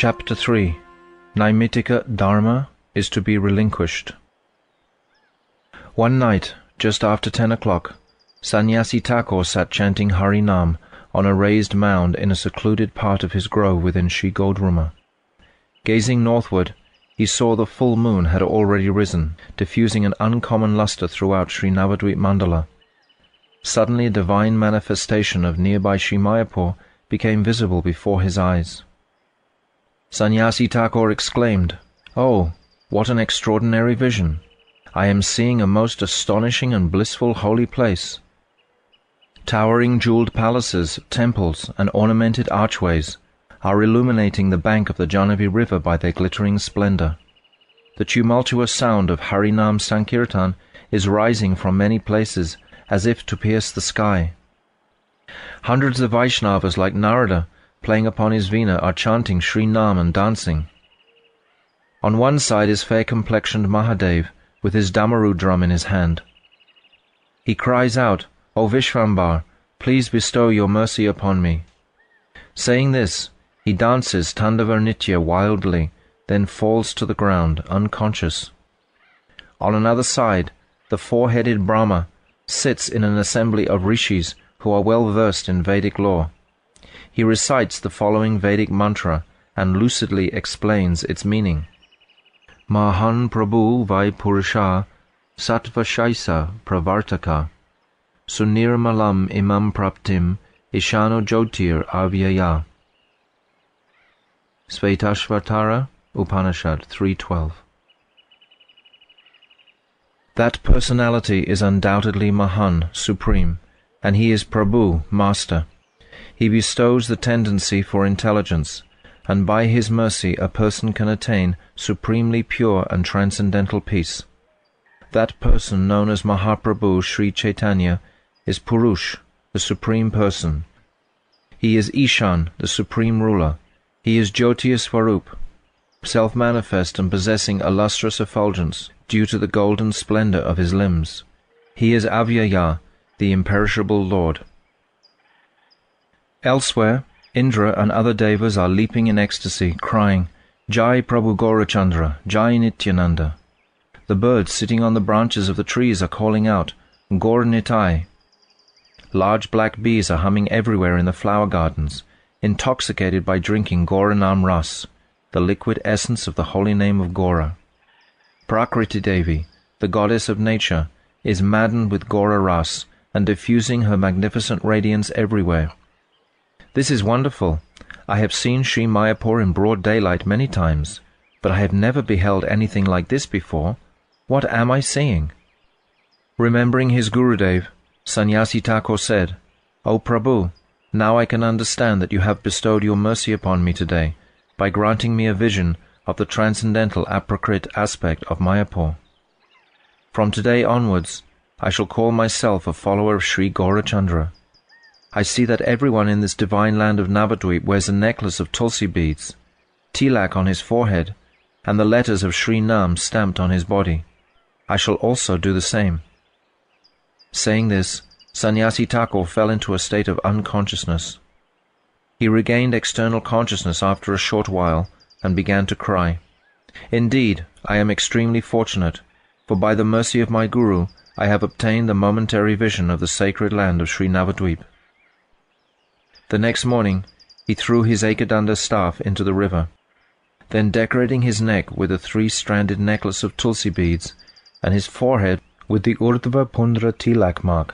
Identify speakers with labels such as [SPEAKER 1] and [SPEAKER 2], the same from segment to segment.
[SPEAKER 1] Chapter 3. Naimittika Dharma is to be relinquished. One night, just after 10 o'clock, Sannyasi Thakur sat chanting Harinam on a raised mound in a secluded part of his grove within Sri Jaiva-dharma. Gazing northward, he saw the full moon had already risen, diffusing an uncommon lustre throughout Sri Navadvip Mandala. Suddenly a divine manifestation of nearby Sri Mayapur became visible before his eyes. Sannyasi Thakur exclaimed, "Oh, what an extraordinary vision! I am seeing a most astonishing and blissful holy place. Towering jeweled palaces, temples, and ornamented archways are illuminating the bank of the Jahnavi river by their glittering splendor. The tumultuous sound of Harinam Sankirtan is rising from many places as if to pierce the sky. Hundreds of Vaishnavas like Narada, playing upon his veena, are chanting Sri Nam and dancing. On one side is fair-complexioned Mahadev, with his Damaru drum in his hand. He cries out, 'O Vishvambar, please bestow your mercy upon me.' Saying this, he dances Tandava Nitya wildly, then falls to the ground, unconscious. On another side, the four-headed Brahma sits in an assembly of rishis who are well versed in Vedic lore. He recites the following Vedic mantra and lucidly explains its meaning. Mahan Prabhu Vai Purusha Sattva Shaisa Pravartaka Sunirmalam Imam Praptim Ishano Jyotir Avyaya. Svetashvatara Upanishad 3:12. That personality is undoubtedly Mahan, supreme, and he is Prabhu, master. He bestows the tendency for intelligence, and by his mercy a person can attain supremely pure and transcendental peace. That person known as Mahaprabhu Sri Chaitanya is Purush, the supreme person. He is Ishan, the supreme ruler. He is Jyotiya Swarup, self-manifest and possessing a lustrous effulgence due to the golden splendor of his limbs. He is Avyaya, the imperishable Lord. Elsewhere, Indra and other devas are leaping in ecstasy, crying, Jai Prabhu Gaurachandra, Jai Nityananda. The birds sitting on the branches of the trees are calling out, Gaur Nitai. Large black bees are humming everywhere in the flower gardens, intoxicated by drinking Gauranam Ras, the liquid essence of the holy name of Gaura. Prakriti Devi, the goddess of nature, is maddened with Gaura Ras and diffusing her magnificent radiance everywhere. This is wonderful. I have seen Sri Mayapur in broad daylight many times, but I have never beheld anything like this before. What am I seeing? Remembering his Gurudev, Sannyasi Thakur said, O Prabhu, now I can understand that you have bestowed your mercy upon me today by granting me a vision of the transcendental aprakrit aspect of Mayapur. From today onwards, I shall call myself a follower of Sri Gaurachandra. I see that everyone in this divine land of Navadvip wears a necklace of tulsi beads, tilak on his forehead, and the letters of Sri Nam stamped on his body. I shall also do the same. Saying this, Sannyasi Thakur fell into a state of unconsciousness. He regained external consciousness after a short while and began to cry. Indeed, I am extremely fortunate, for by the mercy of my Guru, I have obtained the momentary vision of the sacred land of Sri Navadvip. The next morning, he threw his Ekadanda staff into the river. Then decorating his neck with a three-stranded necklace of tulsi beads, and his forehead with the Urdhva Pundra tilak mark,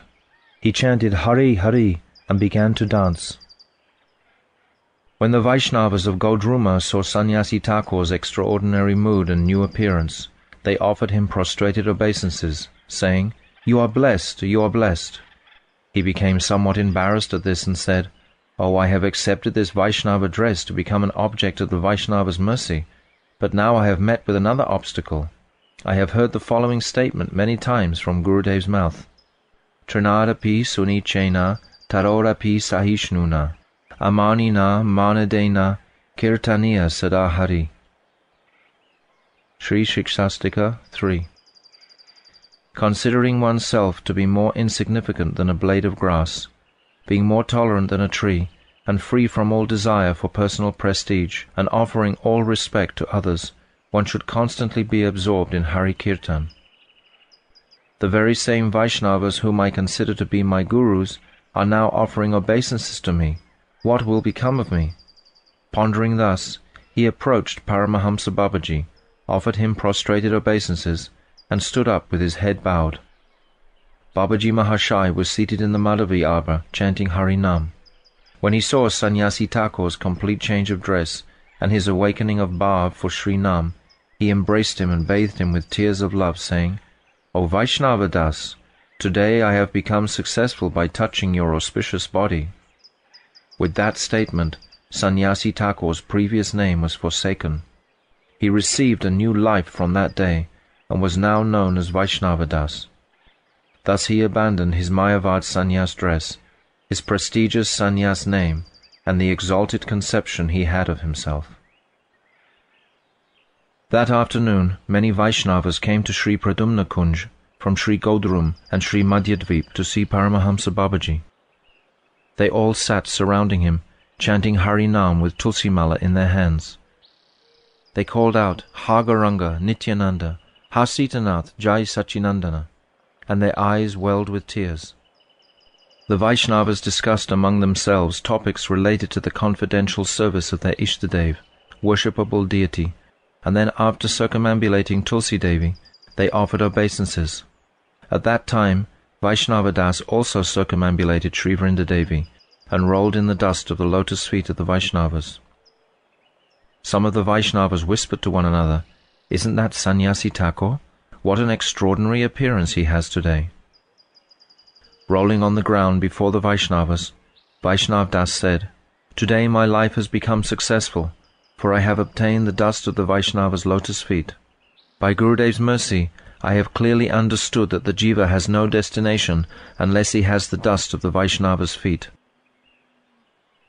[SPEAKER 1] he chanted Hari Hari and began to dance. When the Vaishnavas of Jaiva-dharma saw Sannyasi Thakur's extraordinary mood and new appearance, they offered him prostrated obeisances, saying, You are blessed, you are blessed. He became somewhat embarrassed at this and said, Oh, I have accepted this Vaishnava dress to become an object of the Vaishnava's mercy, but now I have met with another obstacle. I have heard the following statement many times from Gurudev's mouth. Trinadapi sunichena tarorapi sahishnuna amanina manadena kirtaniya sadahari. Sri Shikshastika 3. Considering oneself to be more insignificant than a blade of grass, being more tolerant than a tree, and free from all desire for personal prestige, and offering all respect to others, one should constantly be absorbed in Hari Kirtan. The very same Vaishnavas whom I consider to be my gurus are now offering obeisances to me. What will become of me? Pondering thus, he approached Paramahamsa Babaji, offered him prostrated obeisances, and stood up with his head bowed. Babaji Mahashai was seated in the Madhavi arbor, chanting Harinam. When he saw Sannyasi Thakur's complete change of dress and his awakening of bhav for Sri Nam, he embraced him and bathed him with tears of love, saying, "O Vaishnava Das, today I have become successful by touching your auspicious body." With that statement, Sannyasi Thakur's previous name was forsaken. He received a new life from that day and was now known as Vaishnava Das. Thus he abandoned his Mayavad sannyas dress, his prestigious sannyas name, and the exalted conception he had of himself. That afternoon, many Vaishnavas came to Sri Pradumna Kunj from Sri Godrum and Sri Madhyadvip to see Paramahamsa Babaji. They all sat surrounding him, chanting Harinam with Tulsi Mala in their hands. They called out, "Ha Gauranga, Nityananda, Ha Sitanath, Jai Sachinandana," and their eyes welled with tears. The Vaishnavas discussed among themselves topics related to the confidential service of their Ishtadev, worshipable deity, and then after circumambulating Tulsi Devi, they offered obeisances. At that time, Vaishnava Das also circumambulated Sri Vrinda Devi and rolled in the dust of the lotus feet of the Vaishnavas. Some of the Vaishnavas whispered to one another, "Isn't that Sannyasi Thakur? What an extraordinary appearance he has today." Rolling on the ground before the Vaishnavas, Vaishnav Das said, "Today my life has become successful, for I have obtained the dust of the Vaishnavas' lotus feet. By Gurudev's mercy, I have clearly understood that the jiva has no destination unless he has the dust of the Vaishnavas' feet.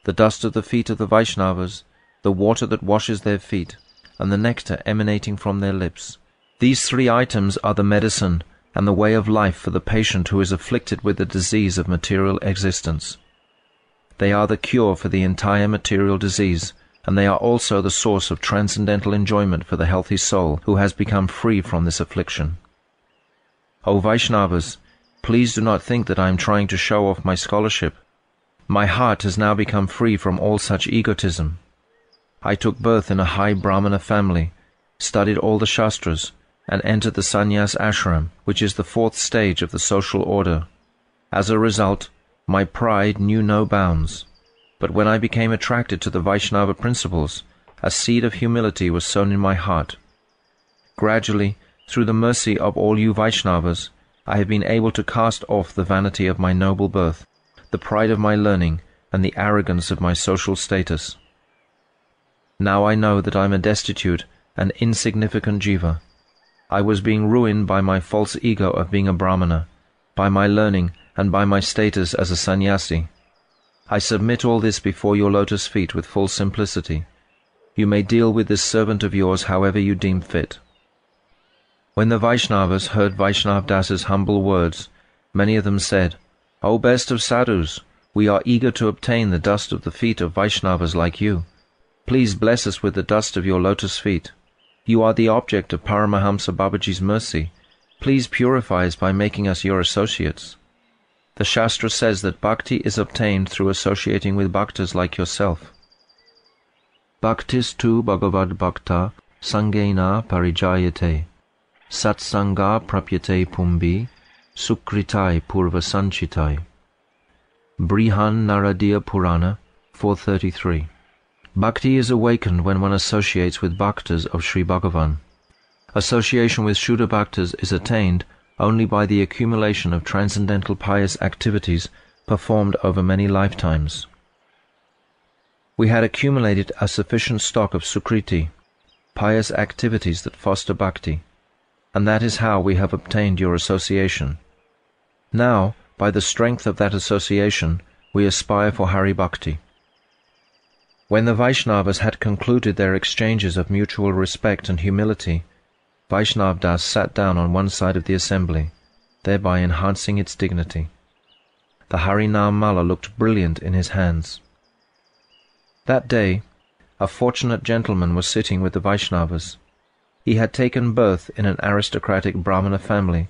[SPEAKER 1] The dust of the feet of the Vaishnavas, the water that washes their feet, and the nectar emanating from their lips. These three items are the medicine and the way of life for the patient who is afflicted with the disease of material existence. They are the cure for the entire material disease, and they are also the source of transcendental enjoyment for the healthy soul who has become free from this affliction. O Vaishnavas, please do not think that I am trying to show off my scholarship. My heart has now become free from all such egotism. I took birth in a high Brahmana family, studied all the Shastras, and entered the sannyas ashram, which is the fourth stage of the social order. As a result, my pride knew no bounds. But when I became attracted to the Vaishnava principles, a seed of humility was sown in my heart. Gradually, through the mercy of all you Vaishnavas, I have been able to cast off the vanity of my noble birth, the pride of my learning, and the arrogance of my social status. Now I know that I am a destitute and insignificant jiva. I was being ruined by my false ego of being a Brahmana, by my learning, and by my status as a sannyasi. I submit all this before your lotus feet with full simplicity. You may deal with this servant of yours however you deem fit." When the Vaishnavas heard Vaishnav Das's humble words, many of them said, "O best of sadhus, we are eager to obtain the dust of the feet of Vaishnavas like you. Please bless us with the dust of your lotus feet. You are the object of Paramahamsa Babaji's mercy. Please purify us by making us your associates. The Shastra says that bhakti is obtained through associating with bhaktas like yourself. Bhaktis tu bhagavad bhakta sangena parijayate, satsanga prapyate pumbi, sukritai purva sanchitai." Brihan Naradiya Purana 433. Bhakti is awakened when one associates with bhaktas of Sri Bhagavan. Association with Shuddha bhaktas is attained only by the accumulation of transcendental pious activities performed over many lifetimes. We had accumulated a sufficient stock of sukriti, pious activities that foster bhakti, and that is how we have obtained your association. Now, by the strength of that association, we aspire for Hari Bhakti. When the Vaishnavas had concluded their exchanges of mutual respect and humility, Vaishnav Das sat down on one side of the assembly, thereby enhancing its dignity. The Harinam Mala looked brilliant in his hands. That day, a fortunate gentleman was sitting with the Vaishnavas. He had taken birth in an aristocratic Brahmana family,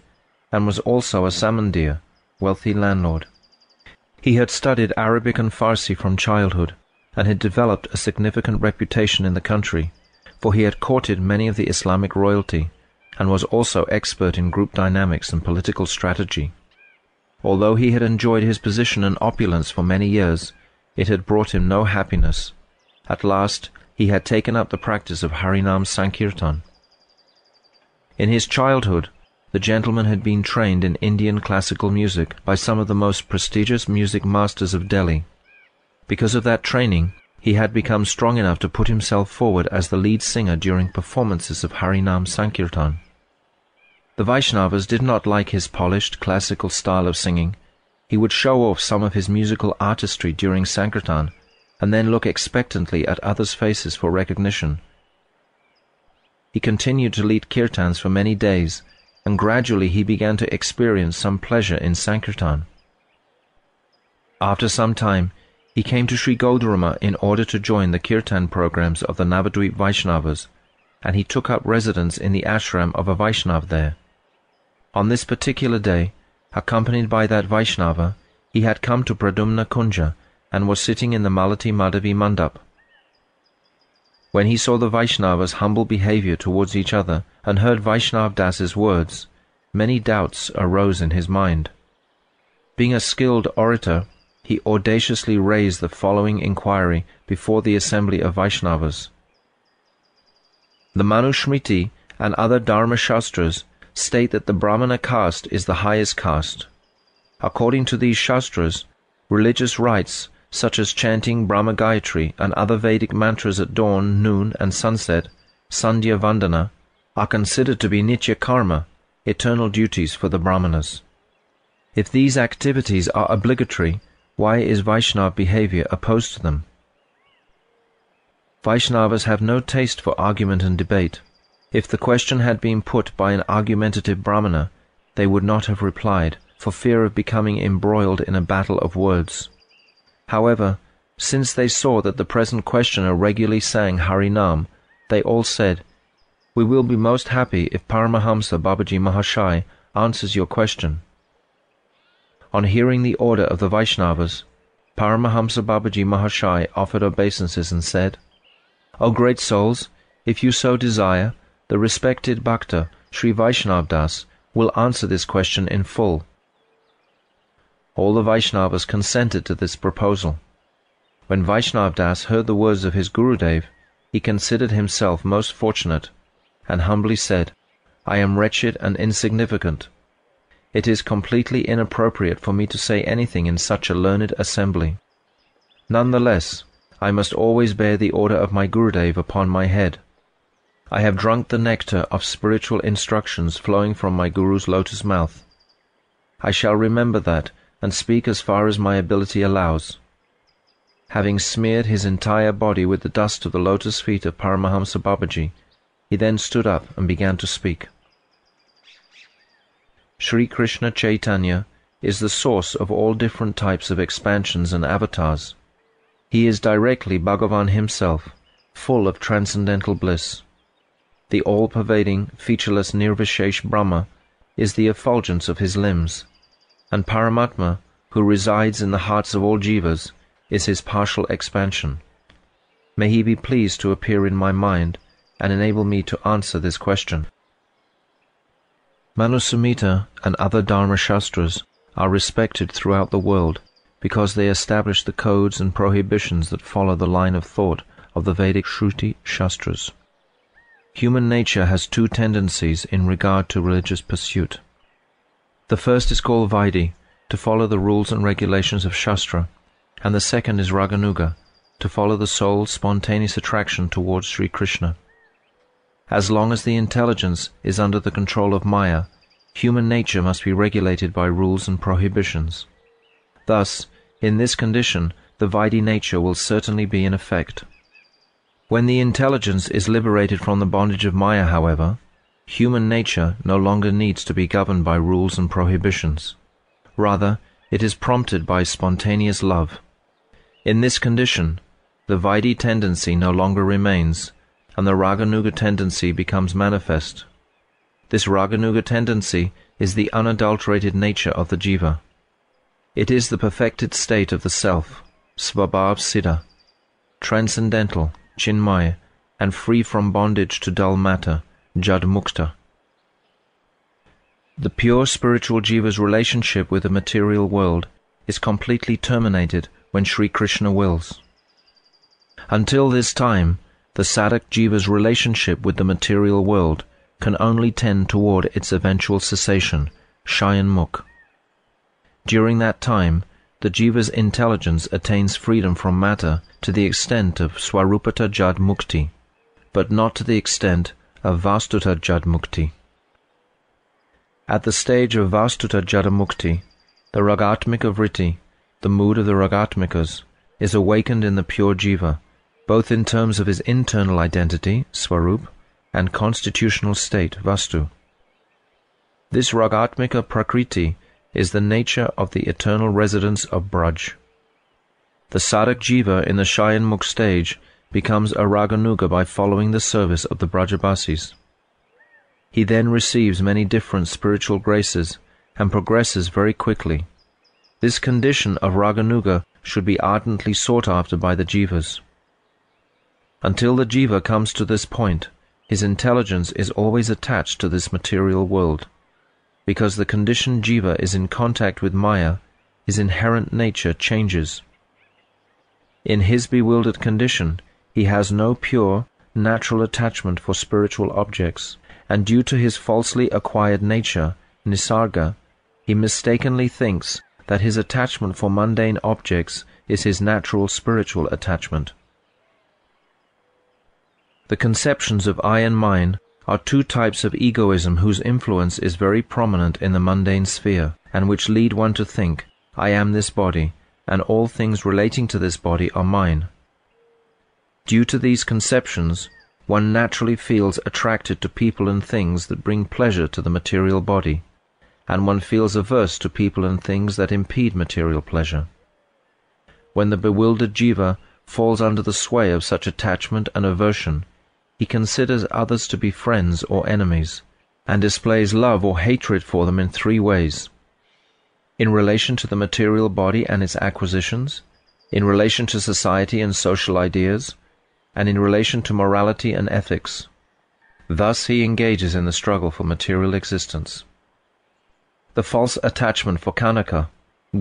[SPEAKER 1] and was also a Samandir, wealthy landlord. He had studied Arabic and Farsi from childhood, and had developed a significant reputation in the country, for he had courted many of the Islamic royalty, and was also expert in group dynamics and political strategy. Although he had enjoyed his position and opulence for many years, it had brought him no happiness. At last, he had taken up the practice of Harinam Sankirtan. In his childhood, the gentleman had been trained in Indian classical music by some of the most prestigious music masters of Delhi. Because of that training, he had become strong enough to put himself forward as the lead singer during performances of Harinam Sankirtan. The Vaishnavas did not like his polished classical style of singing. He would show off some of his musical artistry during Sankirtan, and then look expectantly at others' faces for recognition. He continued to lead kirtans for many days, and gradually he began to experience some pleasure in Sankirtan. After some time, he came to Sri Gaudarama in order to join the kirtan programs of the Navadvip Vaishnavas, and he took up residence in the ashram of a Vaishnav there. On this particular day, accompanied by that Vaishnava, he had come to Pradumna Kunja and was sitting in the Malati Madhavi Mandap. When he saw the Vaishnavas' humble behavior towards each other and heard Vaishnav Das's words, many doubts arose in his mind. Being a skilled orator, he audaciously raised the following inquiry before the assembly of Vaishnavas. The Manusmriti and other Dharma Shastras state that the Brahmana caste is the highest caste. According to these Shastras, religious rites such as chanting Brahma Gayatri and other Vedic mantras at dawn, noon, and sunset, Sandhya Vandana, are considered to be Nitya Karma, eternal duties for the Brahmanas. If these activities are obligatory, why is Vaishnava behavior opposed to them? Vaishnavas have no taste for argument and debate. If the question had been put by an argumentative Brahmana, they would not have replied, for fear of becoming embroiled in a battle of words. However, since they saw that the present questioner regularly sang Harinam, they all said, "We will be most happy if Paramahamsa Babaji Mahashai answers your question." On hearing the order of the Vaishnavas, Paramahamsa Babaji Mahashai offered obeisances and said, "O great souls, if you so desire, the respected Bhakta, Sri Vaishnav Das, will answer this question in full." All the Vaishnavas consented to this proposal. When Vaishnav Das heard the words of his Gurudev, he considered himself most fortunate, and humbly said, "I am wretched and insignificant. It is completely inappropriate for me to say anything in such a learned assembly. Nonetheless, I must always bear the order of my Gurudev upon my head. I have drunk the nectar of spiritual instructions flowing from my Guru's lotus mouth. I shall remember that and speak as far as my ability allows." Having smeared his entire body with the dust of the lotus feet of Paramahamsa Babaji, he then stood up and began to speak. Sri Krishna Chaitanya is the source of all different types of expansions and avatars. He is directly Bhagavan himself, full of transcendental bliss. The all-pervading, featureless Nirvishesh Brahma is the effulgence of his limbs, and Paramatma, who resides in the hearts of all jivas, is his partial expansion. May he be pleased to appear in my mind and enable me to answer this question. Manusmriti and other Dharma Shastras are respected throughout the world because they establish the codes and prohibitions that follow the line of thought of the Vedic Shruti Shastras. Human nature has two tendencies in regard to religious pursuit. The first is called Vaidhi, to follow the rules and regulations of Shastra, and the second is Raganuga, to follow the soul's spontaneous attraction towards Sri Krishna. As long as the intelligence is under the control of Maya, human nature must be regulated by rules and prohibitions. Thus, in this condition, the Vaidhi nature will certainly be in effect. When the intelligence is liberated from the bondage of Maya, however, human nature no longer needs to be governed by rules and prohibitions. Rather, it is prompted by spontaneous love. In this condition, the Vaidhi tendency no longer remains, and the Raganuga tendency becomes manifest. This Raganuga tendency is the unadulterated nature of the jiva. It is the perfected state of the self, Svabhav Siddha, transcendental, Chinmaya, and free from bondage to dull matter, Jad Mukta. The pure spiritual jiva's relationship with the material world is completely terminated when Sri Krishna wills. Until this time, the sadhak jiva's relationship with the material world can only tend toward its eventual cessation, Shayan Mukh. During that time, the jiva's intelligence attains freedom from matter to the extent of Swarupata Jad Mukti, but not to the extent of Vastuta Jad Mukti. At the stage of Vastuta Jada Mukti, the Ragatmika Vritti, the mood of the Ragatmikas, is awakened in the pure jiva, both in terms of his internal identity, Swarup, and constitutional state, Vastu. This Ragatmika Prakriti is the nature of the eternal residence of Braj. The sadhak jiva in the Shayan Mukh stage becomes a Raganuga by following the service of the Brajabasis. He then receives many different spiritual graces and progresses very quickly. This condition of Raganuga should be ardently sought after by the jivas. Until the jiva comes to this point, his intelligence is always attached to this material world. Because the conditioned jiva is in contact with Maya, his inherent nature changes. In his bewildered condition, he has no pure, natural attachment for spiritual objects, and due to his falsely acquired nature, nisarga, he mistakenly thinks that his attachment for mundane objects is his natural spiritual attachment. The conceptions of I and mine are two types of egoism whose influence is very prominent in the mundane sphere, and which lead one to think, I am this body, and all things relating to this body are mine. Due to these conceptions, one naturally feels attracted to people and things that bring pleasure to the material body, and one feels averse to people and things that impede material pleasure. When the bewildered jiva falls under the sway of such attachment and aversion, he considers others to be friends or enemies, and displays love or hatred for them in three ways: in relation to the material body and its acquisitions, in relation to society and social ideas, and in relation to morality and ethics. Thus he engages in the struggle for material existence. The false attachment for kanaka,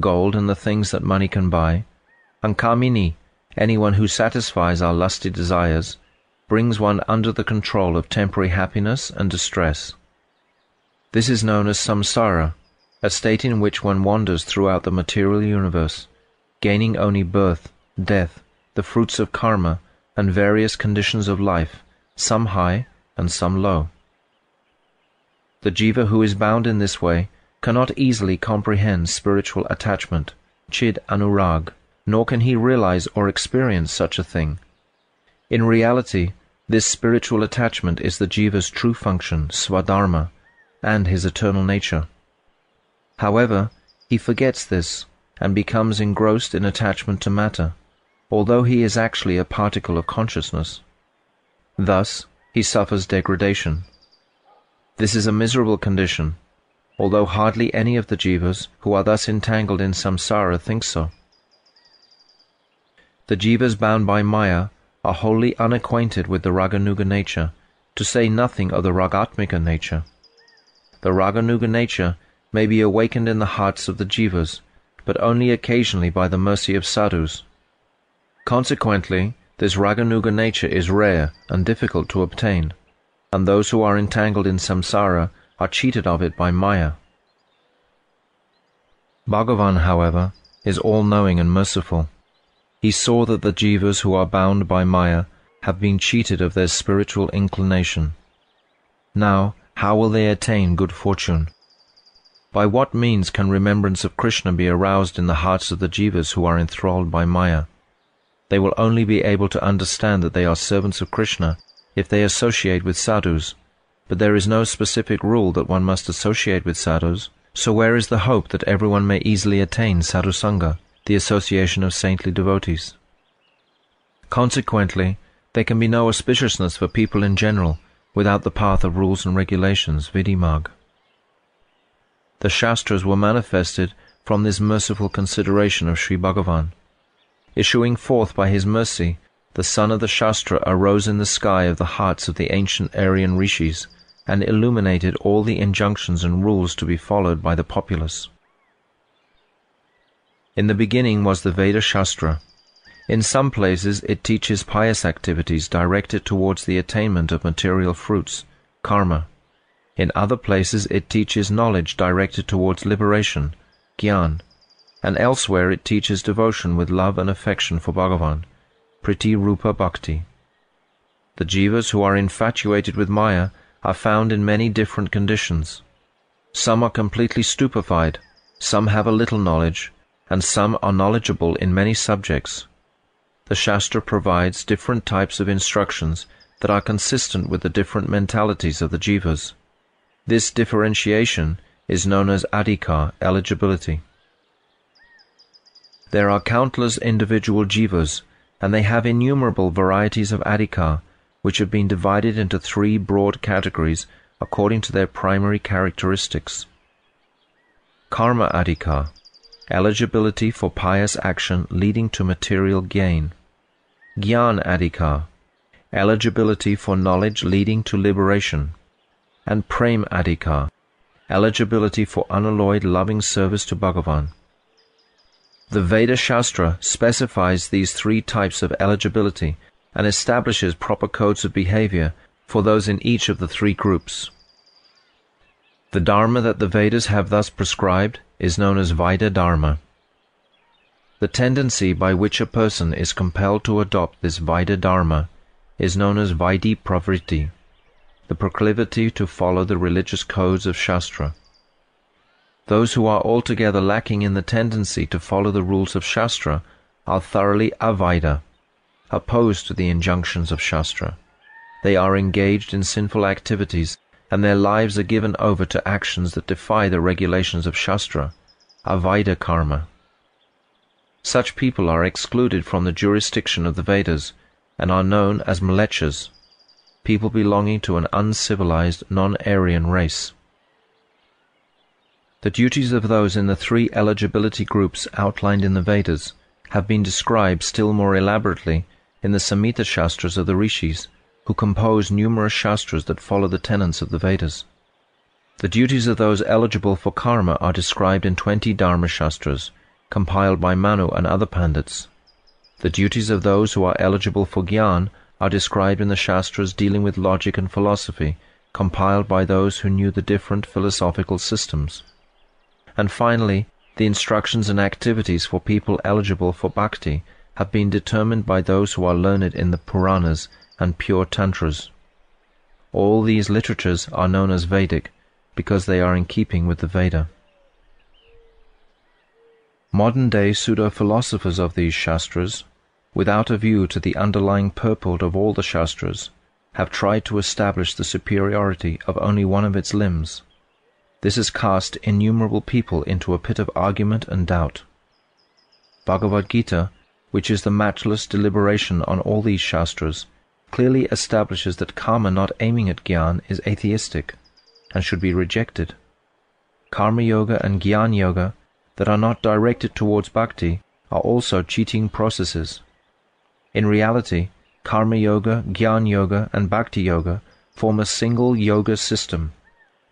[SPEAKER 1] gold and the things that money can buy, and kamini, anyone who satisfies our lusty desires, brings one under the control of temporary happiness and distress. This is known as samsara, a state in which one wanders throughout the material universe, gaining only birth, death, the fruits of karma, and various conditions of life, some high and some low. The jiva who is bound in this way cannot easily comprehend spiritual attachment, chid anurag, nor can he realize or experience such a thing. In reality, this spiritual attachment is the jiva's true function, Swadharma, and his eternal nature. However, he forgets this and becomes engrossed in attachment to matter, although he is actually a particle of consciousness. Thus, he suffers degradation. This is a miserable condition, although hardly any of the jivas who are thus entangled in samsara think so. The jivas bound by Maya are wholly unacquainted with the Raganuga nature, to say nothing of the Ragatmika nature. The Raganuga nature may be awakened in the hearts of the jivas, but only occasionally by the mercy of sadhus. Consequently, this Raganuga nature is rare and difficult to obtain, and those who are entangled in samsara are cheated of it by Maya. Bhagavan, however, is all-knowing and merciful. He saw that the jivas who are bound by Maya have been cheated of their spiritual inclination. Now, how will they attain good fortune? By what means can remembrance of Krishna be aroused in the hearts of the jivas who are enthralled by Maya? They will only be able to understand that they are servants of Krishna if they associate with sadhus, but there is no specific rule that one must associate with sadhus, so where is the hope that everyone may easily attain sadhusanga, the association of saintly devotees? Consequently, there can be no auspiciousness for people in general without the path of rules and regulations, Vidimag. The Shastras were manifested from this merciful consideration of Sri Bhagavan. Issuing forth by his mercy, the sun of the Shastra arose in the sky of the hearts of the ancient Aryan rishis and illuminated all the injunctions and rules to be followed by the populace. In the beginning was the Veda Shastra. In some places it teaches pious activities directed towards the attainment of material fruits, karma. In other places it teaches knowledge directed towards liberation, gyan, and elsewhere it teaches devotion with love and affection for Bhagavan, Priti Rupa Bhakti. The jivas who are infatuated with Maya are found in many different conditions. Some are completely stupefied, some have a little knowledge, and some are knowledgeable in many subjects. The Shastra provides different types of instructions that are consistent with the different mentalities of the jivas. This differentiation is known as adhikar, eligibility. There are countless individual jivas, and they have innumerable varieties of adhikar, which have been divided into 3 broad categories according to their primary characteristics. Karma adhikar, eligibility for pious action leading to material gain. Gyan adhikar, eligibility for knowledge leading to liberation. And Prem adhikar, eligibility for unalloyed loving service to Bhagavan. The Veda Shastra specifies these 3 types of eligibility and establishes proper codes of behavior for those in each of the 3 groups. The Dharma that the Vedas have thus prescribed is known as Jaiva-dharma. The tendency by which a person is compelled to adopt this Jaiva-dharma is known as Vaidhi Pravritti, the proclivity to follow the religious codes of Shastra. Those who are altogether lacking in the tendency to follow the rules of Shastra are thoroughly avaida, opposed to the injunctions of Shastra. They are engaged in sinful activities, and their lives are given over to actions that defy the regulations of Shastra, avaida karma. Such people are excluded from the jurisdiction of the Vedas and are known as mlechas, people belonging to an uncivilized non-Aryan race. The duties of those in the 3 eligibility groups outlined in the Vedas have been described still more elaborately in the Samhita Shastras of the Rishis, who compose numerous Shastras that follow the tenets of the Vedas. The duties of those eligible for karma are described in 20 Dharma Shastras, compiled by Manu and other Pandits. The duties of those who are eligible for Gyan are described in the Shastras dealing with logic and philosophy, compiled by those who knew the different philosophical systems. And finally, the instructions and activities for people eligible for bhakti have been determined by those who are learned in the Puranas and pure Tantras. All these literatures are known as Vedic because they are in keeping with the Veda. Modern-day pseudo-philosophers of these Shastras, without a view to the underlying purport of all the Shastras, have tried to establish the superiority of only one of its limbs. This has cast innumerable people into a pit of argument and doubt. Bhagavad Gita, which is the matchless deliberation on all these Shastras, clearly establishes that karma not aiming at Gyan is atheistic and should be rejected. Karma Yoga and Gyan Yoga that are not directed towards bhakti are also cheating processes. In reality, Karma Yoga, Gyan Yoga and Bhakti Yoga form a single yoga system.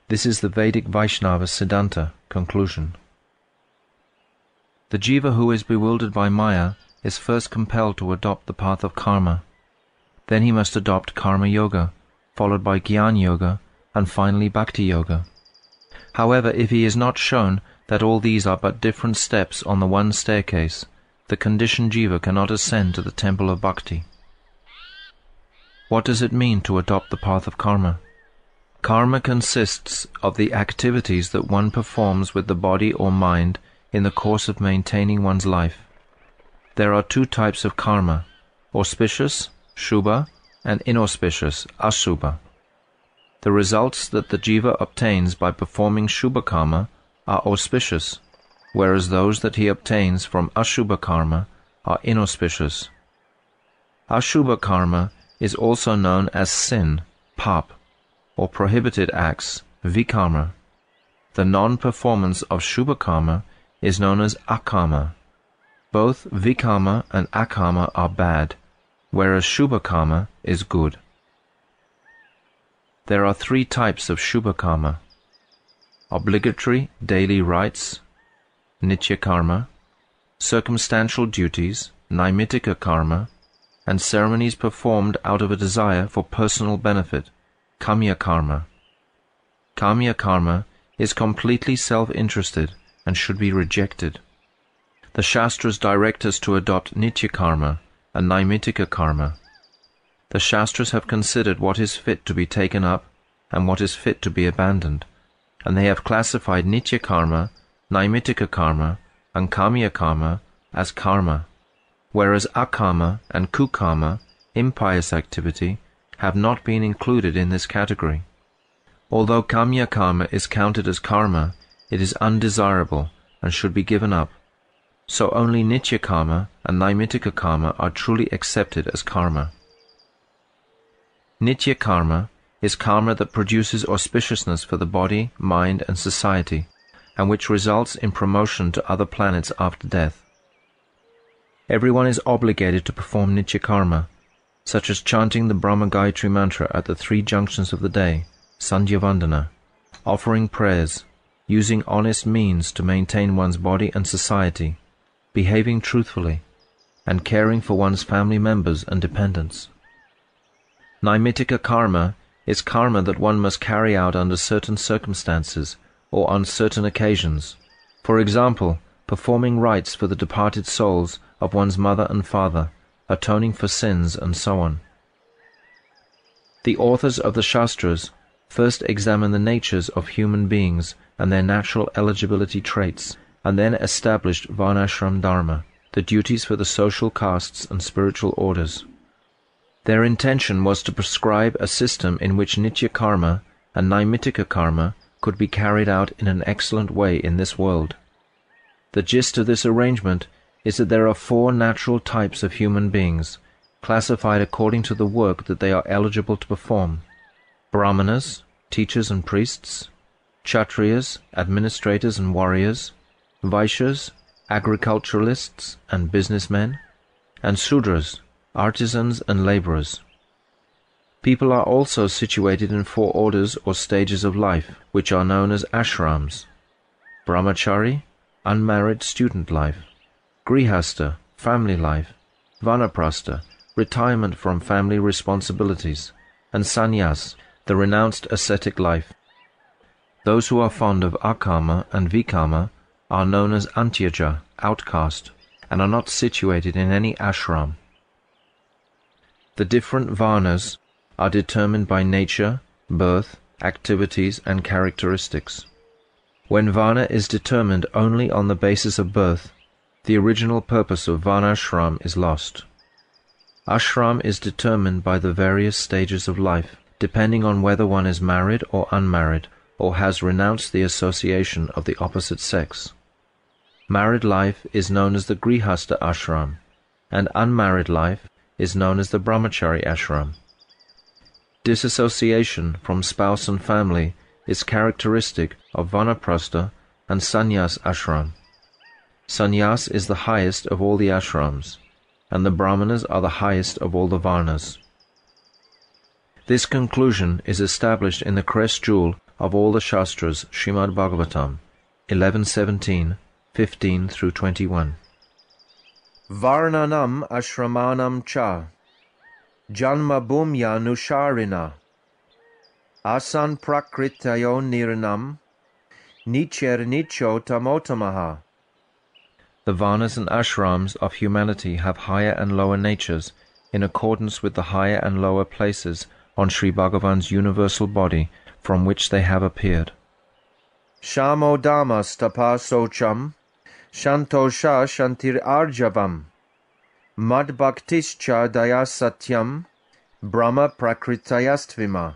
[SPEAKER 1] This is the Vedic Vaishnava Siddhanta conclusion. The jiva who is bewildered by Maya is first compelled to adopt the path of karma. Then he must adopt Karma Yoga, followed by Gyan Yoga, and finally Bhakti Yoga. However, if he is not shown that all these are but different steps on the one staircase, the conditioned jiva cannot ascend to the temple of bhakti. What does it mean to adopt the path of karma? Karma consists of the activities that one performs with the body or mind in the course of maintaining one's life. There are 2 types of karma, auspicious, shubha, and inauspicious, ashubha. The results that the jiva obtains by performing shubha karma are auspicious, whereas those that he obtains from ashubha karma are inauspicious. Ashubha karma is also known as sin, pap, or prohibited acts, vikarma. The non-performance of shubha karma is known as akarma. Both vikarma and akarma are bad, whereas shubha karma is good. There are 3 types of shubha karma: obligatory daily rites, nitya karma, circumstantial duties, Naimittika karma, and ceremonies performed out of a desire for personal benefit, kamya karma. Kamya karma is completely self-interested and should be rejected. The Shastras direct us to adopt nitya karma and Naimittika karma. The Shastras have considered what is fit to be taken up and what is fit to be abandoned, and they have classified nitya karma, Naimittika karma, and kamya karma as karma, whereas akarma and kukarma, impious activity, have not been included in this category. Although kamya karma is counted as karma, it is undesirable and should be given up. So only nitya karma and Naimittika karma are truly accepted as karma. Nitya karma is karma that produces auspiciousness for the body, mind, and society, and which results in promotion to other planets after death. Everyone is obligated to perform nitya karma, such as chanting the Brahma Gayatri mantra at the 3 junctions of the day, Sandhya Vandana, offering prayers, using honest means to maintain one's body and society, behaving truthfully, and caring for one's family members and dependents. Naimittika karma is karma that one must carry out under certain circumstances or on certain occasions. For example, performing rites for the departed souls of one's mother and father, atoning for sins, and so on. The authors of the Shastras first examine the natures of human beings and their natural eligibility traits, and then established varnashram dharma, the duties for the social castes and spiritual orders. Their intention was to prescribe a system in which nitya karma and Naimittika karma could be carried out in an excellent way in this world. The gist of this arrangement is that there are 4 natural types of human beings, classified according to the work that they are eligible to perform: brahmanas, teachers and priests; kshatriyas, administrators and warriors; vaishyas, agriculturalists and businessmen; and sudras, artisans and laborers. People are also situated in 4 orders or stages of life, which are known as ashrams: brahmachari, unmarried student life; grihastha, family life; vanaprastha, retirement from family responsibilities; and sannyas, the renounced ascetic life. Those who are fond of akarma and vikarma are known as antyaja, outcast, and are not situated in any ashram. The different varnas are determined by nature, birth, activities, and characteristics. When varna is determined only on the basis of birth, the original purpose of varnashram is lost. Ashram is determined by the various stages of life, depending on whether one is married or unmarried, or has renounced the association of the opposite sex. Married life is known as the grihastha ashram, and unmarried life is known as the brahmachari ashram. Disassociation from spouse and family is characteristic of vanaprastha and sannyas ashram. Sannyas is the highest of all the ashrams, and the brahmanas are the highest of all the varnas. This conclusion is established in the crest jewel of all the Shastras, Srimad Bhagavatam, 11:17, 15 through 21. Varnanam ashramanam cha, janma bhumya nusharina, asan prakritayo niranam, nicher nicho tamotamaha. The varnas and ashrams of humanity have higher and lower natures in accordance with the higher and lower places on Sri Bhagavan's universal body from which they have appeared. Shamo damas tapasocham, shantosha shantir arjavam, mad bhaktischa dayasatyam, brahma prakritayastvima.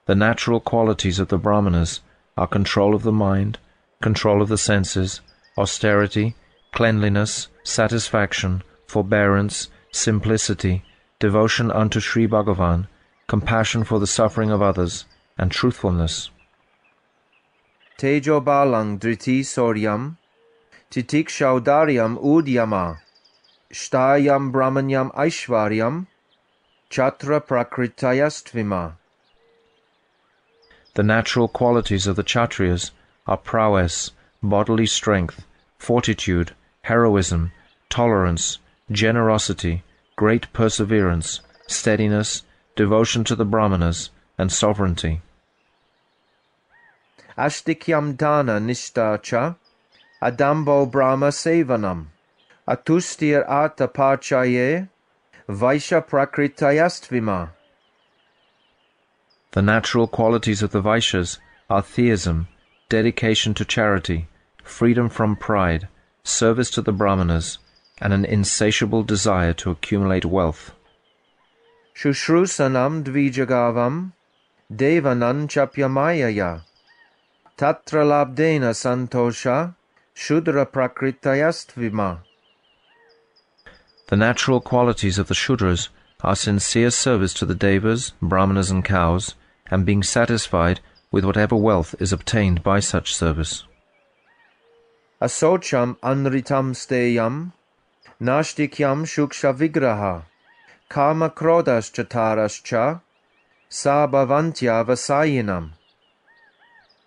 [SPEAKER 1] The natural qualities of the brahmanas are control of the mind, control of the senses, austerity, cleanliness, satisfaction, forbearance, simplicity, devotion unto Sri Bhagavan, compassion for the suffering of others, and truthfulness.
[SPEAKER 2] Tejo balang driti soryam, titik shaudaryam udyama, shtayam brahmanyam aishvaryam, chatra prakritayastvima.
[SPEAKER 1] The natural qualities of the Kshatriyas are prowess, bodily strength, fortitude, heroism, tolerance, generosity, great perseverance, steadiness, devotion to the Brahmanas, and sovereignty.
[SPEAKER 2] Ashtikyam dana nishtacha, adambo brahma sevanam, atustir artha parchaye, vaisha prakritayastvima.
[SPEAKER 1] The natural qualities of the Vaishyas are theism, dedication to charity, freedom from pride, service to the Brahmanas, and an insatiable desire to accumulate wealth.
[SPEAKER 2] Shushrusanam dvijagavam, devanan chapyamayaya, tatra labdena santosha, shudra prakritayastvima.
[SPEAKER 1] The natural qualities of the Shudras are sincere service to the Devas, Brahmanas, and cows, and being satisfied with whatever wealth is obtained by such service.
[SPEAKER 2] Asocham anritam steyam, nashtikyam shuksha vigraha, karma krodas chatarascha, sabhavantya vasayinam.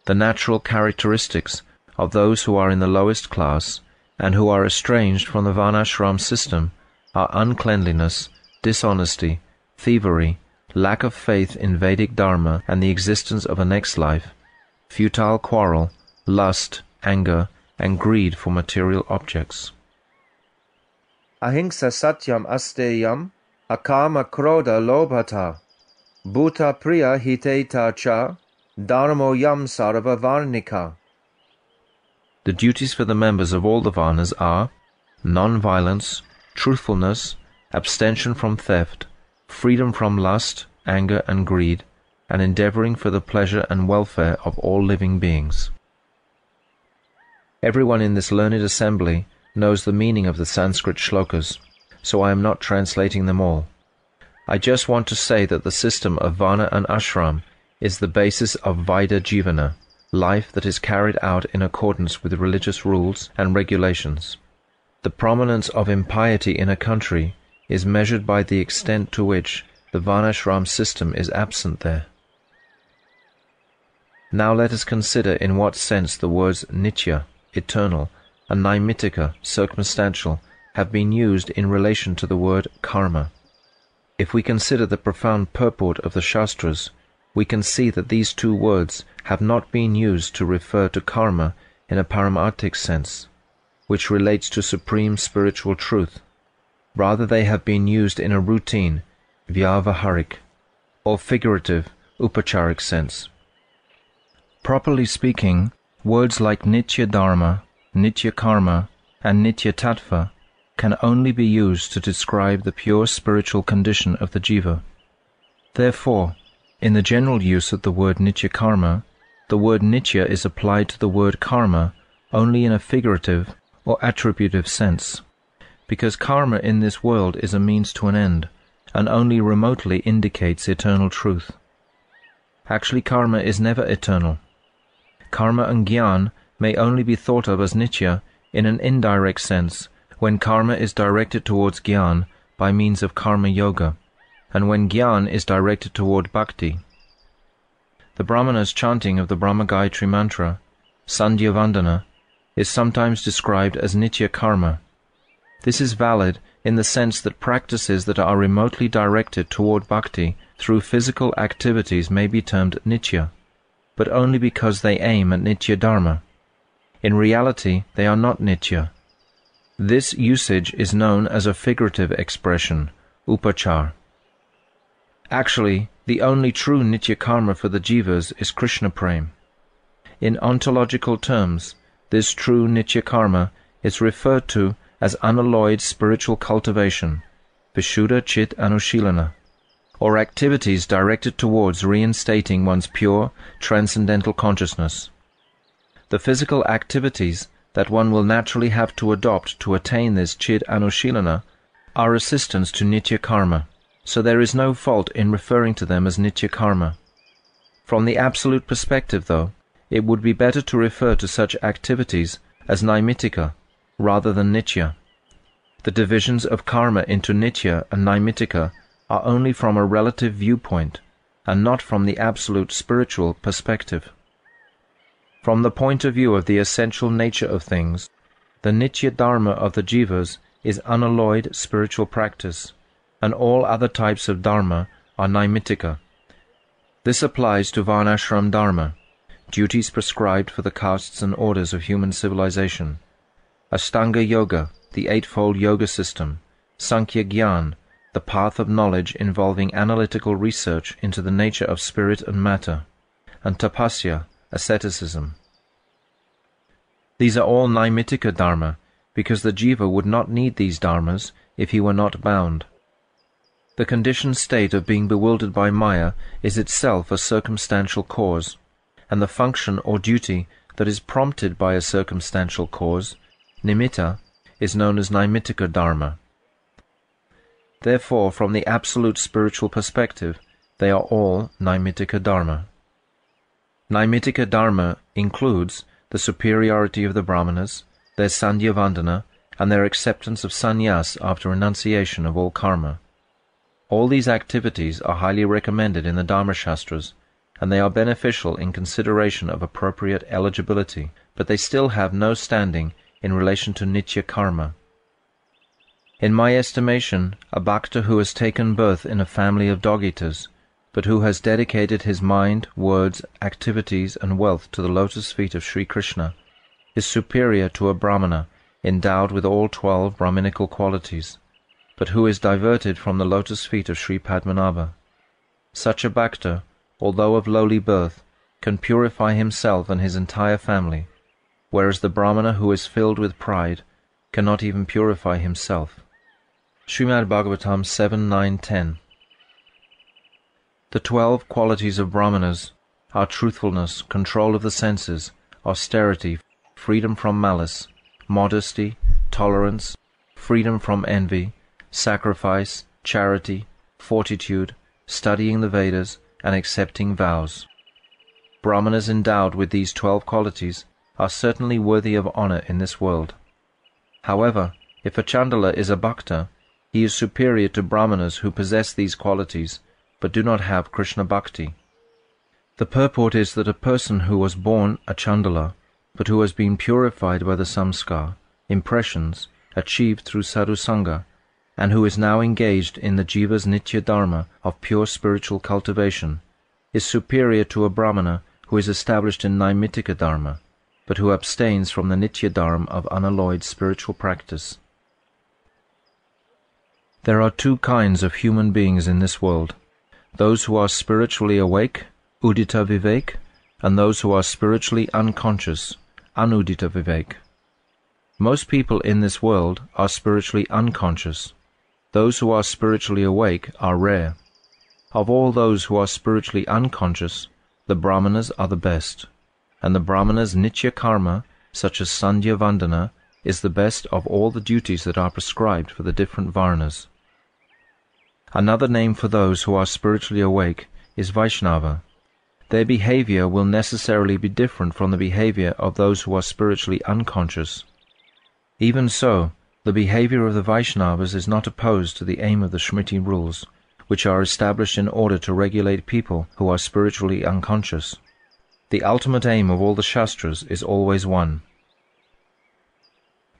[SPEAKER 1] The natural characteristics of those who are in the lowest class and who are estranged from the Varnashram system are uncleanliness, dishonesty, thievery, lack of faith in Vedic Dharma and the existence of a next life, futile quarrel, lust, anger, and greed for material objects.
[SPEAKER 2] Ahimsa satyam asteyam, akama kroda lobhata, bhuta priya hiteta cha, dharmo yam sarva varnika.
[SPEAKER 1] The duties for the members of all the Varnas are non-violence, truthfulness, abstention from theft, freedom from lust, anger, and greed, and endeavoring for the pleasure and welfare of all living beings. Everyone in this learned assembly knows the meaning of the Sanskrit shlokas, so I am not translating them all. I just want to say that the system of Varna and Ashram is the basis of Vaidya Jivana, life that is carried out in accordance with religious rules and regulations. The prominence of impiety in a country is measured by the extent to which the Varnashram system is absent there. Now let us consider in what sense the words nitya, eternal, and Naimittika, circumstantial, have been used in relation to the word karma. If we consider the profound purport of the Shastras, we can see that these two words have not been used to refer to karma in a paramarthic sense, which relates to supreme spiritual truth. Rather, they have been used in a routine, vyavaharik, or figurative, upacharik sense. Properly speaking, words like Nitya-dharma, Nitya-karma, and Nitya-tattva can only be used to describe the pure spiritual condition of the jiva. Therefore, in the general use of the word Nitya-karma, the word Nitya is applied to the word karma only in a figurative or attributive sense, because karma in this world is a means to an end, and only remotely indicates eternal truth. Actually, karma is never eternal. Karma and jnana may only be thought of as nitya in an indirect sense when karma is directed towards jnana by means of karma yoga, and when jnana is directed toward bhakti. The Brahmana's chanting of the Brahma Gayatri mantra, Sandhya Vandana, is sometimes described as nitya karma. This is valid in the sense that practices that are remotely directed toward bhakti through physical activities may be termed nitya, but only because they aim at Nitya-dharma. In reality, they are not nitya. This usage is known as a figurative expression, upachar. Actually, the only true nitya karma for the jivas is Krishna prem. In ontological terms, this true nitya karma is referred to as unalloyed spiritual cultivation, vishuddha chit anushilana, or activities directed towards reinstating one's pure, transcendental consciousness. The physical activities that one will naturally have to adopt to attain this chit anushilana are assistants to Nitya Karma, so there is no fault in referring to them as Nitya Karma. From the absolute perspective, though, it would be better to refer to such activities as Naimittika rather than Nitya. The divisions of karma into Nitya and Naimittika are only from a relative viewpoint, and not from the absolute spiritual perspective. From the point of view of the essential nature of things, the Nitya-dharma of the jivas is unalloyed spiritual practice, and all other types of dharma are Naimittika. This applies to Varnashram dharma, duties prescribed for the castes and orders of human civilization, Ashtanga Yoga, the eightfold yoga system, Sankhya Gyan, the path of knowledge involving analytical research into the nature of spirit and matter, and Tapasya, asceticism. These are all Naimittika dharma, because the jiva would not need these dharmas if he were not bound. The conditioned state of being bewildered by Maya is itself a circumstantial cause, and the function or duty that is prompted by a circumstantial cause, nimitta, is known as Naimittika dharma. Therefore, from the absolute spiritual perspective, they are all Naimittika dharma. Naimittika dharma includes the superiority of the brahmanas, their sandhya vandana, and their acceptance of sannyas after renunciation of all karma. All these activities are highly recommended in the Dharma-shastras, and they are beneficial in consideration of appropriate eligibility, but they still have no standing in relation to Nitya karma. In my estimation, a bhakta who has taken birth in a family of dog-eaters, but who has dedicated his mind, words, activities, and wealth to the lotus feet of Sri Krishna, is superior to a brahmana endowed with all 12 brahminical qualities, but who is diverted from the lotus feet of Sri Padmanabha. Such a bhakta, although of lowly birth, can purify himself and his entire family, whereas the brahmana who is filled with pride cannot even purify himself. Srimad Bhagavatam 7.9.10. The 12 qualities of brahmanas are truthfulness, control of the senses, austerity, freedom from malice, modesty, tolerance, freedom from envy, sacrifice, charity, fortitude, studying the Vedas, and accepting vows. Brahmanas endowed with these 12 qualities are certainly worthy of honor in this world. However, if a Chandala is a bhakta, he is superior to brahmanas who possess these qualities but do not have Krishna bhakti. The purport is that a person who was born a Chandala, but who has been purified by the samskar, impressions, achieved through sadhusanga, and who is now engaged in the jiva's nitya dharma of pure spiritual cultivation, is superior to a brahmana who is established in Naimittika dharma, but who abstains from the nitya dharma of unalloyed spiritual practice. There are 2 kinds of human beings in this world: those who are spiritually awake, udita vivek, and those who are spiritually unconscious, anudita vivek. Most people in this world are spiritually unconscious. Those who are spiritually awake are rare. Of all those who are spiritually unconscious, the brahmanas are the best, and the brahmanas' nitya karma, such as sandhya vandana, is the best of all the duties that are prescribed for the different varnas. Another name for those who are spiritually awake is Vaishnava. Their behavior will necessarily be different from the behavior of those who are spiritually unconscious. Even so, the behavior of the Vaishnavas is not opposed to the aim of the Smriti rules, which are established in order to regulate people who are spiritually unconscious. The ultimate aim of all the Shastras is always one.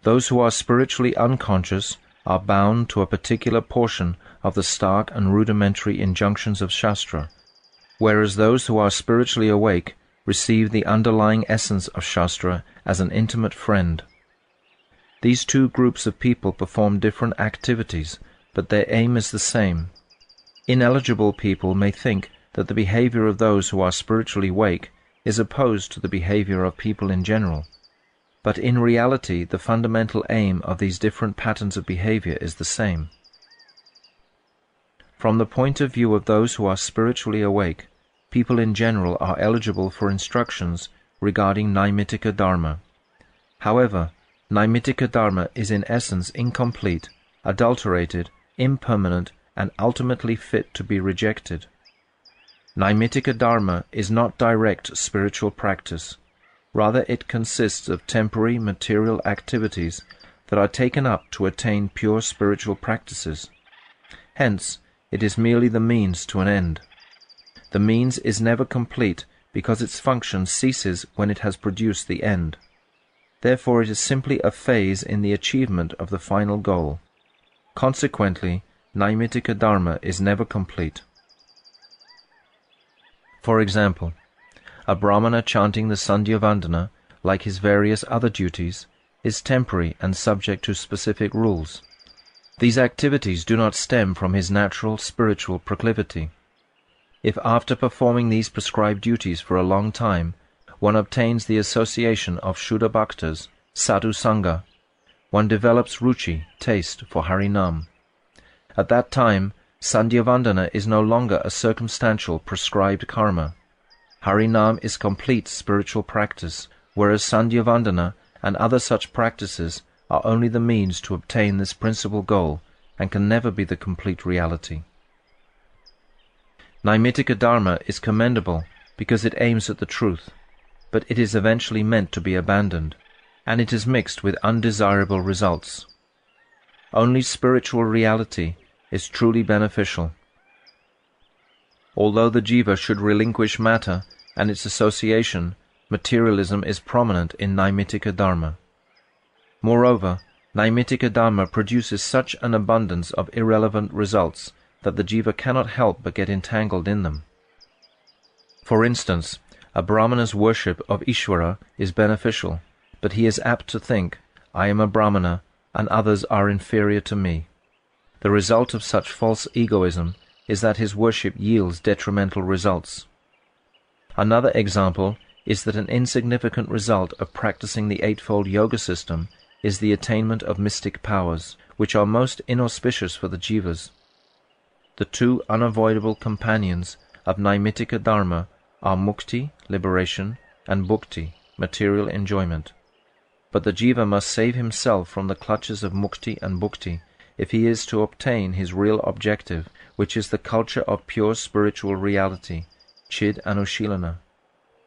[SPEAKER 1] Those who are spiritually unconscious are bound to a particular portion of the stark and rudimentary injunctions of Shastra, whereas those who are spiritually awake receive the underlying essence of Shastra as an intimate friend. These 2 groups of people perform different activities, but their aim is the same. Ineligible people may think that the behavior of those who are spiritually awake is opposed to the behavior of people in general, but in reality the fundamental aim of these different patterns of behavior is the same. From the point of view of those who are spiritually awake, people in general are eligible for instructions regarding Naimittika dharma. However, Naimittika dharma is in essence incomplete adulterated, impermanent, and ultimately fit to be rejected. Naimittika Dharma is not direct spiritual practice. Rather, it consists of temporary material activities that are taken up to attain pure spiritual practices. Hence, it is merely the means to an end. The means is never complete because its function ceases when it has produced the end. Therefore, it is simply a phase in the achievement of the final goal. Consequently, Naimittika Dharma is never complete. For example, a Brahmana chanting the Sandhya Vandana, like his various other duties, is temporary and subject to specific rules. These activities do not stem from his natural spiritual proclivity. If after performing these prescribed duties for a long time, one obtains the association of Shuddha Bhaktas, Sadhu Sangha, one develops ruchi, taste, for Harinam. At that time, Sandhya Vandana is no longer a circumstantial prescribed karma. Harinam is complete spiritual practice, whereas Sandhya Vandana and other such practices are only the means to obtain this principal goal and can never be the complete reality. Naimittika Dharma is commendable because it aims at the truth, but it is eventually meant to be abandoned, and it is mixed with undesirable results. Only spiritual reality is truly beneficial. Although the jiva should relinquish matter and its association, materialism is prominent in Naimittika Dharma. Moreover, Naimittika Dharma produces such an abundance of irrelevant results that the jiva cannot help but get entangled in them. For instance, a Brahmana's worship of Ishvara is beneficial, but he is apt to think, I am a Brahmana and others are inferior to me. The result of such false egoism is that his worship yields detrimental results. Another example is that an insignificant result of practicing the Eightfold Yoga system is the attainment of mystic powers, which are most inauspicious for the jivas. The two unavoidable companions of Naimittika Dharma are mukti, liberation, and bhukti, material enjoyment. But the jiva must save himself from the clutches of mukti and bhukti if he is to obtain his real objective, which is the culture of pure spiritual reality, Chid Anushilana.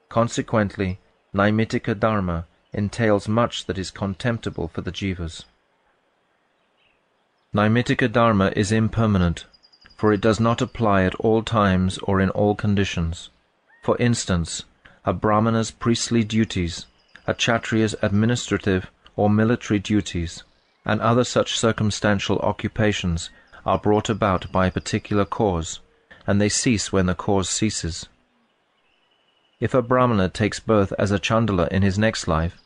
[SPEAKER 1] Consequently, Naimittika Dharma entails much that is contemptible for the jivas. Naimittika Dharma is impermanent, for it does not apply at all times or in all conditions. For instance, a Brahmana's priestly duties, a Kshatriya's administrative or military duties, and other such circumstantial occupations are brought about by a particular cause, and they cease when the cause ceases. If a Brahmana takes birth as a Chandala in his next life,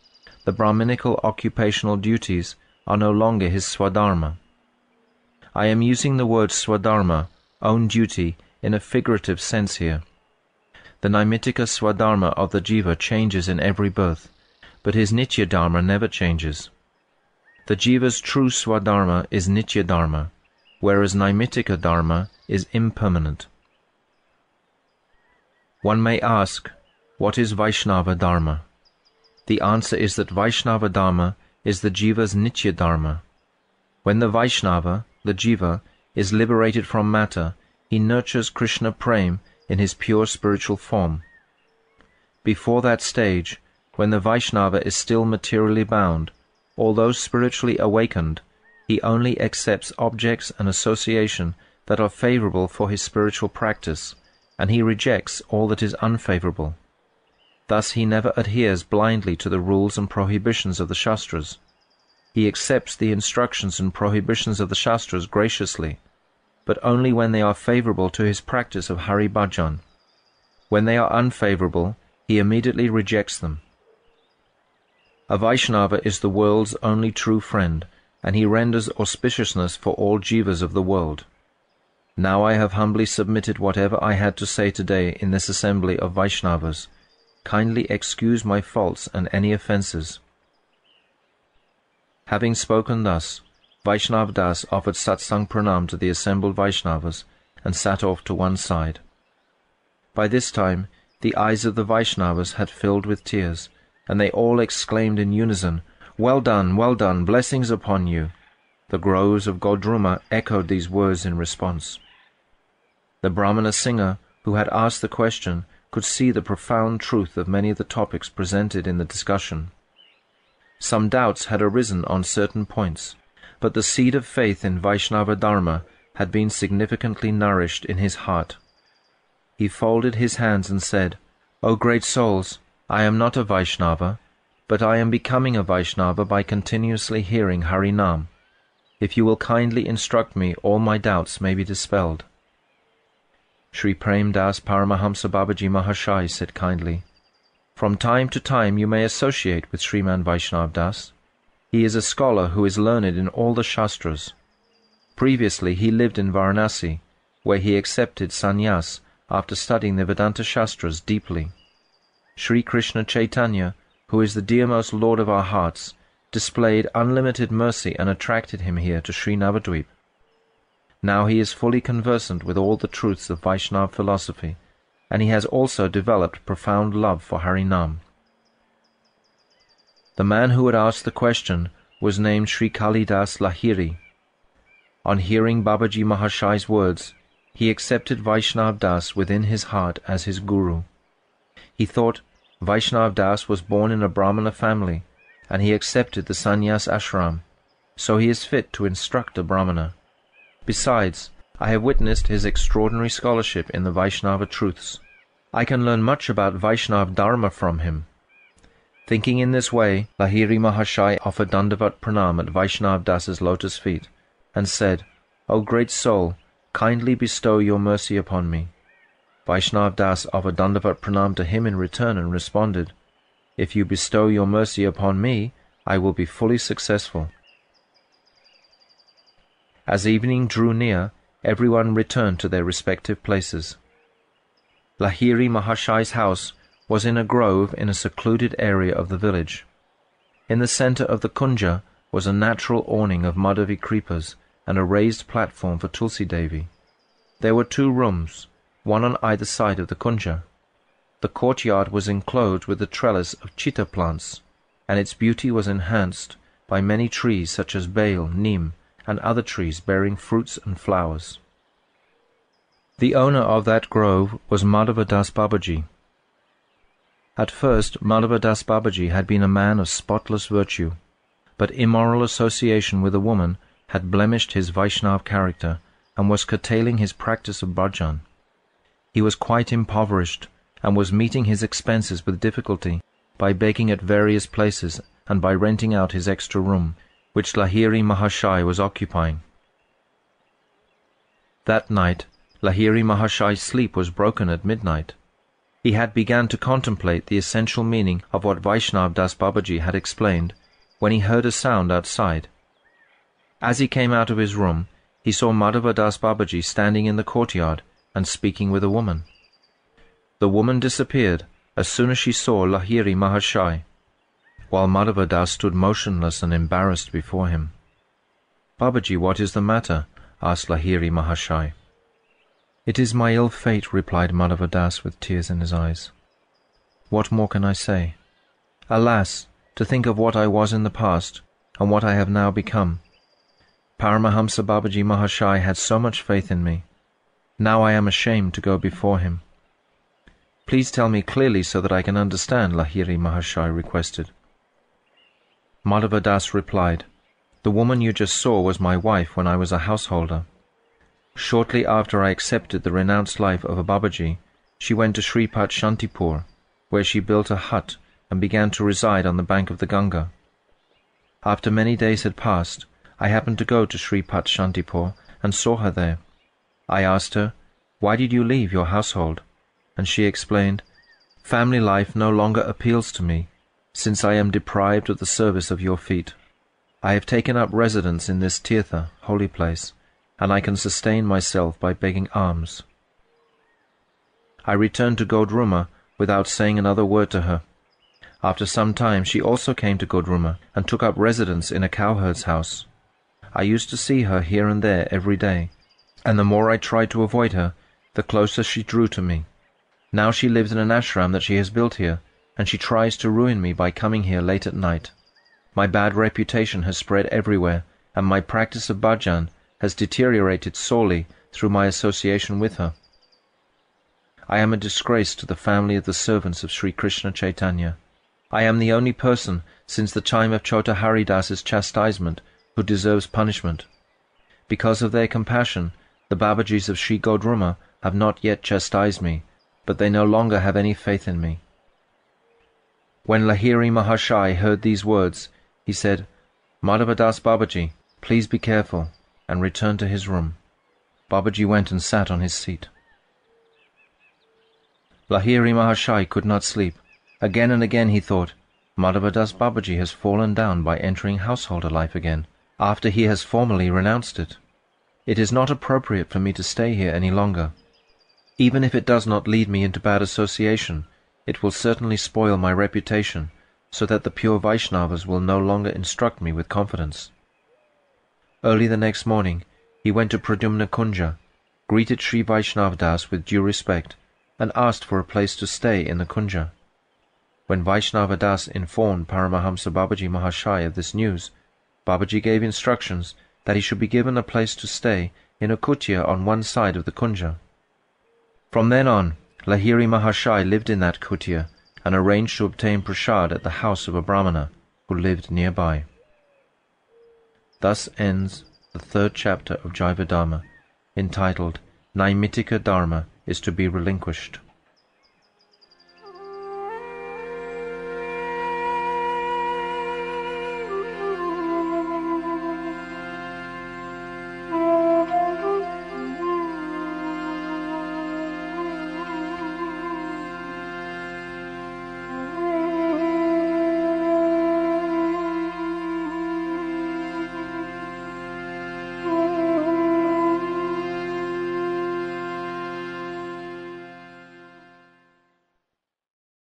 [SPEAKER 1] the Brahminical occupational duties are no longer his Swadharma. I am using the word Swadharma, own duty, in a figurative sense here. The Naimittika Swadharma of the jiva changes in every birth, but his Nitya Dharma never changes. The jiva's true Swadharma is Nitya Dharma, whereas Naimittika Dharma is impermanent. One may ask, what is Vaishnava Dharma? The answer is that Vaishnava Dharma is the jiva's Nitya Dharma. When the Vaishnava, the jiva, is liberated from matter, he nurtures Krishna Prem in his pure spiritual form. Before that stage, when the Vaishnava is still materially bound, although spiritually awakened, he only accepts objects and association that are favorable for his spiritual practice, and he rejects all that is unfavorable. Thus he never adheres blindly to the rules and prohibitions of the Shastras. He accepts the instructions and prohibitions of the Shastras graciously, but only when they are favorable to his practice of Hari Bhajan. When they are unfavorable, he immediately rejects them. A Vaishnava is the world's only true friend, and he renders auspiciousness for all jivas of the world. Now I have humbly submitted whatever I had to say today in this assembly of Vaishnavas. Kindly excuse my faults and any offences. Having spoken thus, Vaishnav Das offered satsang pranam to the assembled Vaishnavas and sat off to one side. By this time, the eyes of the Vaishnavas had filled with tears, and they all exclaimed in unison, well done, blessings upon you." The groves of Godruma echoed these words in response. The Brahmana singer who had asked the question could see the profound truth of many of the topics presented in the discussion. Some doubts had arisen on certain points, but the seed of faith in Vaishnava-dharma had been significantly nourished in his heart. He folded his hands and said, "O great souls, I am not a Vaishnava, but I am becoming a Vaishnava by continuously hearing Harinam. If you will kindly instruct me, all my doubts may be dispelled." Sri Prem Das Paramahamsa Babaji Mahashai said kindly, "From time to time you may associate with Sriman Vaishnav Das. He is a scholar who is learned in all the Shastras. Previously he lived in Varanasi, where he accepted sannyas after studying the Vedanta Shastras deeply. Sri Krishna Chaitanya, who is the dearmost Lord of our hearts, displayed unlimited mercy and attracted him here to Sri Navadvip. Now he is fully conversant with all the truths of Vaishnava philosophy, and he has also developed profound love for Harinam." The man who had asked the question was named Sri Kalidas Lahiri. On hearing Babaji Mahashai's words, he accepted Vaishnav Das within his heart as his guru. He thought Vaishnav Das was born in a Brahmana family, and he accepted the sannyas ashram, so he is fit to instruct a Brahmana. Besides, I have witnessed his extraordinary scholarship in the Vaishnava truths. I can learn much about Vaishnava-dharma from him. Thinking in this way, Lahiri Mahashai offered Dandavat Pranam at Vaishnav Das's lotus feet, and said, "O great soul, kindly bestow your mercy upon me." Vaishnav Das offered Dandavat Pranam to him in return and responded, "If you bestow your mercy upon me, I will be fully successful." As evening drew near, everyone returned to their respective places. Lahiri Mahashai's house was in a grove in a secluded area of the village. In the centre of the kunja was a natural awning of Madhavi creepers and a raised platform for Tulsi Devi. There were 2 rooms, one on either side of the kunja. The courtyard was enclosed with a trellis of chitta plants, and its beauty was enhanced by many trees such as bael, neem, and other trees bearing fruits and flowers. The owner of that grove was Madhava Das Babaji. At first, Madhava Das Babaji had been a man of spotless virtue, but immoral association with a woman had blemished his Vaishnav character and was curtailing his practice of bhajan. He was quite impoverished and was meeting his expenses with difficulty by begging at various places and by renting out his extra room, which Lahiri Mahashai was occupying. That night, Lahiri Mahashai's sleep was broken at midnight. He had begun to contemplate the essential meaning of what Vaishnav Das Babaji had explained when he heard a sound outside. As he came out of his room, he saw Madhava Das Babaji standing in the courtyard and speaking with a woman. The woman disappeared as soon as she saw Lahiri Mahashai, while Madhava Das stood motionless and embarrassed before him. "Babaji, what is the matter?" asked Lahiri Mahashai. "It is my ill fate," replied Madhava Das with tears in his eyes. "What more can I say? Alas, to think of what I was in the past and what I have now become. Paramahamsa Babaji Mahashai had so much faith in me. Now I am ashamed to go before him." "Please tell me clearly so that I can understand," Lahiri Mahashai requested. Madhava Das replied, "The woman you just saw was my wife when I was a householder. Shortly after I accepted the renounced life of a Babaji, she went to Shripat Shantipur, where she built a hut and began to reside on the bank of the Ganga. After many days had passed, I happened to go to Shripat Shantipur and saw her there. I asked her, 'Why did you leave your household?' And she explained, 'Family life no longer appeals to me, since I am deprived of the service of your feet. I have taken up residence in this tirtha, holy place, and I can sustain myself by begging alms.' I returned to Godruma without saying another word to her. After some time she also came to Godruma and took up residence in a cowherd's house. I used to see her here and there every day, and the more I tried to avoid her, the closer she drew to me. Now she lives in an ashram that she has built here, and she tries to ruin me by coming here late at night. My bad reputation has spread everywhere, and my practice of bhajan has deteriorated sorely through my association with her. I am a disgrace to the family of the servants of Sri Krishna Chaitanya. I am the only person since the time of Chota Haridas's chastisement who deserves punishment. Because of their compassion, the Babajis of Sri Godruma have not yet chastised me, but they no longer have any faith in me. When Lahiri Mahashai heard these words, he said, Madhavadas Babaji, please be careful, and returned to his room. Babaji went and sat on his seat. Lahiri Mahashai could not sleep. Again and again he thought, Madhavadas Babaji has fallen down by entering householder life again, after he has formally renounced it. It is not appropriate for me to stay here any longer. Even if it does not lead me into bad association, it will certainly spoil my reputation, so that the pure Vaishnavas will no longer instruct me with confidence. Early the next morning, he went to Pradyumna Kunja, greeted Sri Vaishnav Das with due respect, and asked for a place to stay in the Kunja. When Vaishnava Das informed Paramahamsa Babaji Mahashai of this news, Babaji gave instructions that he should be given a place to stay in a kutia on one side of the Kunja. From then on, Lahiri Mahashai lived in that kutia and arranged to obtain prasad at the house of a Brahmana who lived nearby. Thus ends the third chapter of Jaiva-dharma, entitled Naimittika Dharma is to be relinquished.